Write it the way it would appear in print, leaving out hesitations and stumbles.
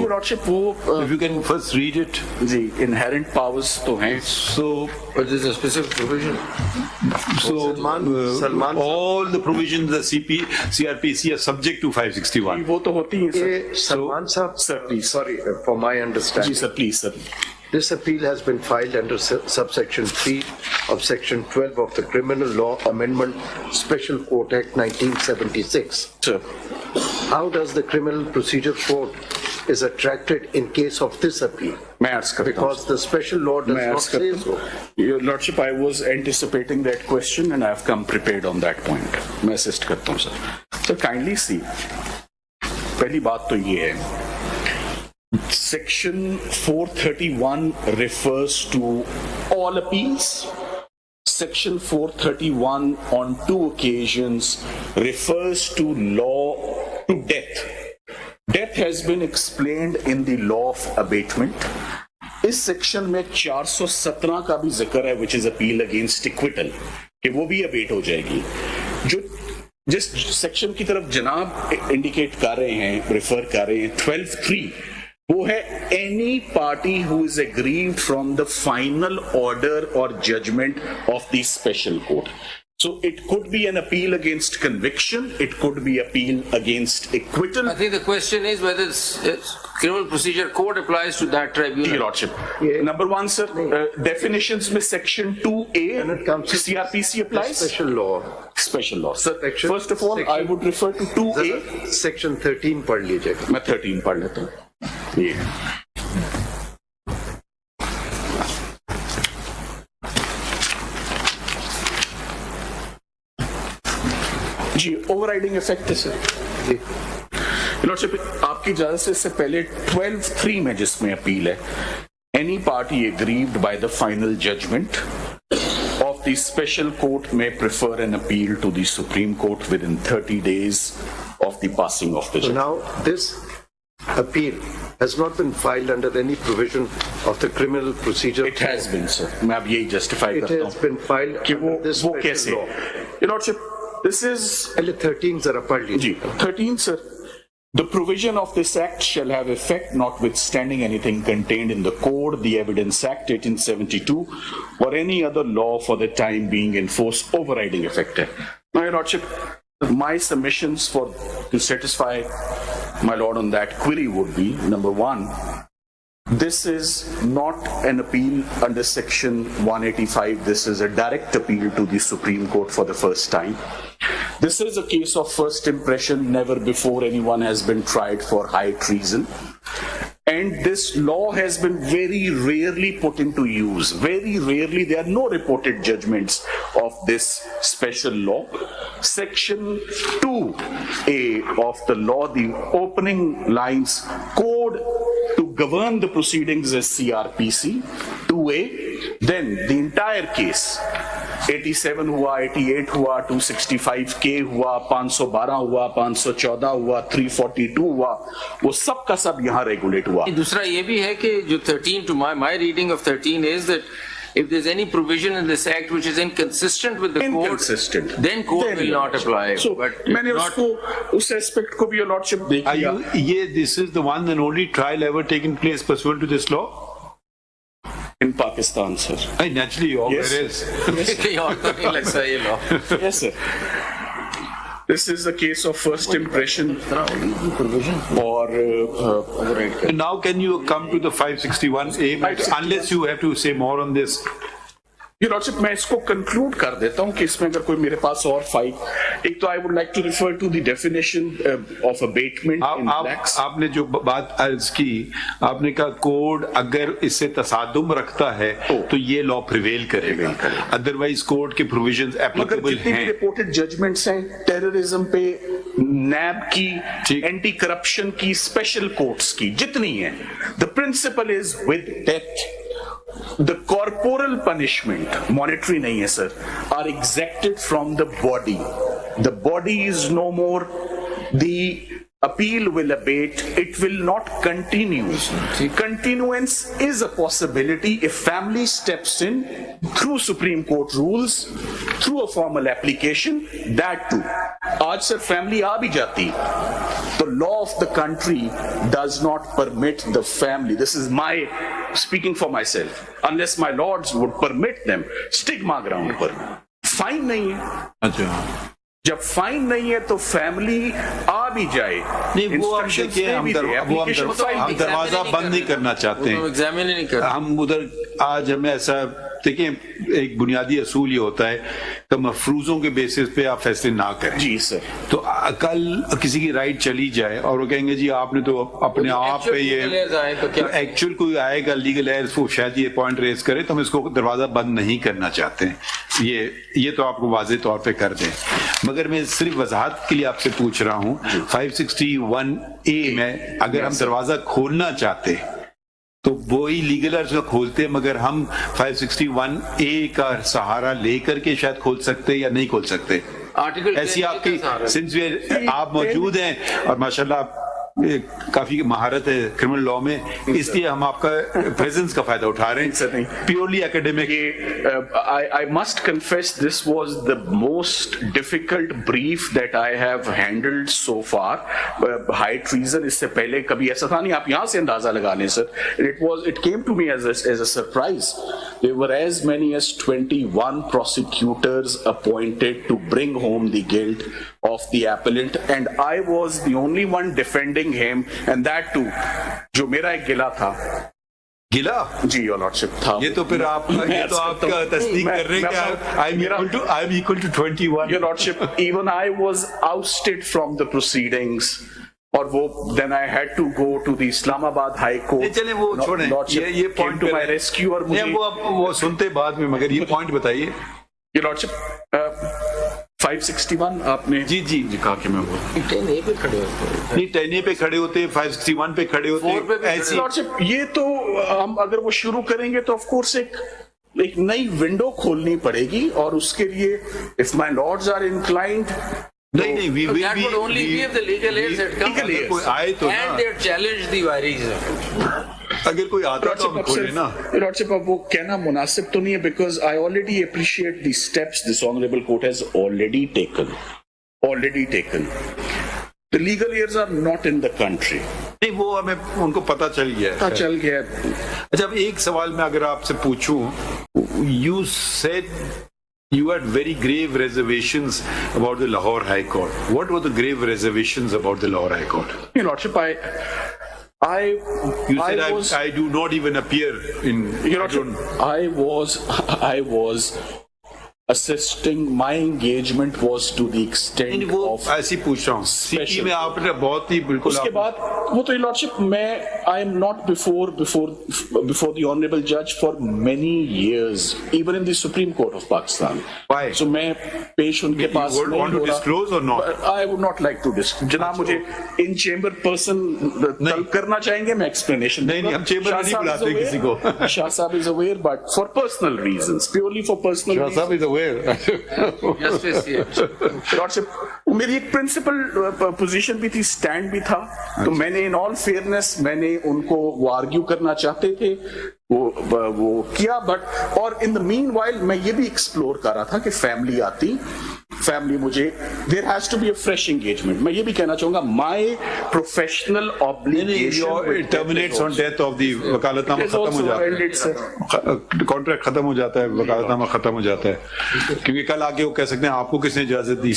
Your Lordship, वो If you can first read it. Ji inherent powers तो हैं. So, But there's a specific provision. Salman, all the provisions of the CRPC are subject to 561. वो तो होती है sir. Salman Saab, Sir, please. sorry, for my understanding. जी sir, please sir. This appeal has been filed under subsection 3 of section 12 of the Criminal Law Amendment Special Court Act 1976. Sir. How does the Criminal Procedure Code is attracted in case of this appeal? मैं अर्ज करता हूँ. Because the special law does मैं not अर्ज say करता so. हूँ. Your Lordship, I was anticipating that question and I have come prepared on that point. मैं assist करता हूँ सर. So kindly see. पहली बात तो ये है. Section 431 refers to all appeals. Section 431 on 2 occasions refers to law to death. Death has been explained in the law of abatement. इस section में 417 का भी जिक्र है, which is appeal against acquittal, कि वो भी अबेट हो जाएगी. जो जिस सेक्शन की तरफ जनाब इंडिकेट कर रहे हैं, रेफर कर रहे हैं, 12(3), वो है any party who is aggrieved from the final order और judgement of the special court. So it could be an appeal against conviction, it could be appeal against acquittal. I think the question is whether Criminal Procedure Code applies to that tribunal. Your Lordship. Number one, sir, definitions में section 2A When it comes to CRPC applies. Special law. Special law. Sir, Section- first of all, I section- would refer to 2A. Section 13 पढ़ लीजिएगा. मैं 13 पढ़ लेता हूँ. ये जी overriding effect है sir. Lordship, आपकी इजाजत से इससे पहले 12(3) में जिसमें अपील है, any party aggrieved by the final judgement of the special court may prefer an appeal to the Supreme Court within 30 days of the passing of the So judgment. now this appeal has not been filed under any provision of the Criminal Procedure. It has been, sir. मैं अब यही justify It करता has हूँ been filed कि under this वो special कैसे. law. Your Lordship, this is पहले 13 जरा पढ़ जी लीजिए. 13, sir. The provision of this act shall have effect notwithstanding anything contained in the Code, the Evidence Act 1872, or any other law for the time being in force. Overriding effect. Now, Your Lordship, my submissions to satisfy my Lord on that query would be, number one, this is not an appeal under section 185. This is a direct appeal to the Supreme Court for the first time. This is a case of first impression. Never before anyone has been tried for high treason. And this law has been very rarely put into use. Very rarely. There are no reported judgments of this special law. Section 2A of the law, the opening lines, Code to govern the proceedings is CRPC, 2A. Then the entire case, 87 हुआ, 88 हुआ, 265K हुआ, 512 हुआ, 514 हुआ, 342 हुआ, वो सब का सब यहाँ रेगुलेट हुआ. दूसरा ये भी है कि जो 13 to my reading of 13 is that if there's any provision in this act which is inconsistent with the Inconsistent. code, then code will not apply. So, But मैंने not, उसको उस एस्पेक्ट को भी Your Lordship देख Are लिया. this is the one and only trial ever taken place pursuant to this law? In Pakistan, sir. Naturally, or Yes. where else? कहीं और तो नहीं लगता ये law. Yes, sir. This is a case of first impression or And now can you come to the 561A, unless you have to say more on this? Your Lordship, मैं इसको conclude कर देता हूँ कि इसमें अगर कोई मेरे पास और एक तो I would like to refer to the definition of abetment in Black's. आपने जो बात अर्ज की, आपने कहा कोड अगर इससे तसादुम रखता है तो ये लॉ प्रिवेल करेगा, अदरवाइज कोड के प्रोविजंस मगर एप्लीकेबल जितनी भी हैं. रिपोर्टेड जजमेंट्स हैं टेररिज्म पे, नैब की, एंटी करप्शन की, स्पेशल कोर्ट्स की, जितनी हैं, the principle is with death. The corporal punishment, monetary nahi hai sir, are exacted from the body. The body is no more the appeal will abate, it will not continue. Continuance is a possibility if family steps in through Supreme Court rules, through a formal application, that too. आज sir family आ भी जाती, the law of the country does not permit the family. This is my speaking for myself. Unless my lords would permit them, stigma ground पर. Fine नहीं है. अच्छा, जब fine नहीं है तो फैमिली आ भी जाए, नहीं वो हम देखिए, हम दरवाजा बंद नहीं करना चाहते हैं, एग्जामिन नहीं कर, हम उधर आज हमें ऐसा देखिए, एक बुनियादी असूल ये होता है कि मफरूजों के बेसिस पे आप फैसले ना करें। जी सर। तो कल किसी की राइट चली जाए और वो कहेंगे जी आपने तो अपने आप पे ये, तो एक्चुअल कोई आएगा लीगल एयर्स वो शायद ये पॉइंट रेज करे, तो हम इसको दरवाजा बंद नहीं करना चाहते हैं, ये तो आपको वाज़ेह तौर पे कर दें। मगर मैं सिर्फ वजाहत के लिए आपसे पूछ रहा हूँ, 561A में अगर हम दरवाजा खोलना चाहते तो वही लीगल अर्ज खोलते, मगर हम 561A का सहारा लेकर के शायद खोल सकते या नहीं खोल सकते। आर्टिकल ऐसी आपकी सिंस आप मौजूद हैं और माशाल्लाह काफी महारत है क्रिमिनल लॉ में, इसलिए हम आपका प्रेजेंस का फायदा उठा रहे हैं, purely academic. I must confess this was the most difficult brief that I have handled so far. High treason इससे पहले कभी ऐसा था नहीं, आप यहाँ से अंदाजा लगा लें sir. It came to me as a surprise. There were as many as 21 prosecutors appointed to bring home the guilt of the appellant, and I was the only one defending him, and that too, जो मेरा एक गिला था, गिला जी your lordship था। ये तो फिर आप ये तो आपका तस्दीक कर रहे हैं कि I am equal to 21। Your lordship, even I was ousted from the proceedings, और वो then I had to go to the Islamabad high court. चले वो छोड़ें, ये पॉइंट टू माय रेस्क्यू, और मुझे वो सुनते बाद में, मगर ये पॉइंट बताइए। योर लॉर्डशिप 561 आपने जी जी जी कहा कि मैं वो 10A पे खड़े होते, नहीं 10A पे खड़े होते, 561 पे खड़े होते, ऐसी लॉर्डशिप ये तो हम अगर वो शुरू करेंगे तो ऑफ कोर्स एक नई विंडो खोलनी पड़ेगी, और उसके लिए if my lords are inclined, नहीं we will that be, would only be if the legal aids had come, अगर कोई आए तो and ना, they had challenged the violations. अगर कोई आता तो हम खोले ना। लॉर्डशिप अब वो कहना मुनासिब तो नहीं है, because I already appreciate the steps this honourable court has already taken. The legal heirs are not in the country. नहीं वो हमें उनको पता चल गया। अच्छा, अब एक सवाल मैं अगर आपसे पूछूं, you said you had very grave reservations about the Lahore High Court. What were the grave reservations about the Lahore High Court? Your Lordship, You said I do not even appear in. Your Lordship, I was assisting. My engagement was to the extent वो of. ऐसी पूछ रहा हूँ, city में आपने बहुत ही बिल्कुल उसके बाद वो तो लॉर्डशिप मैं I am not before the honourable जज for many years, even in the Supreme Court of Pakistan. Why? So मैं पेश उनके पास You want to disclose or not? I would not like to disclose. जनाब मुझे इन चेंबर पर्सन तलब करना चाहेंगे, मैं एक्सप्लेनेशन नहीं हम चेंबर में नहीं बुलाते किसी को। शाह साहब is aware, but for personal reasons, purely for personal reasons. Lordship, मेरी एक प्रिंसिपल पोजीशन भी थी, स्टैंड भी था, तो मैंने इन ऑल फेयरनेस मैंने उनको वो आर्ग्यू करना चाहते थे, वो किया, बट और इन द मीनवाइल मैं ये भी एक्सप्लोर कर रहा था कि फैमिली मुझे there has to be a fresh engagement. मैं ये भी कहना चाहूंगा my professional obligation terminates on death of the वकालतनामा खत्म हो जाता है, कॉन्ट्रैक्ट खत्म हो जाता है, वकालतनामा खत्म हो जाता है, क्योंकि कल आके वो कह सकते हैं आपको किसने इजाजत दी।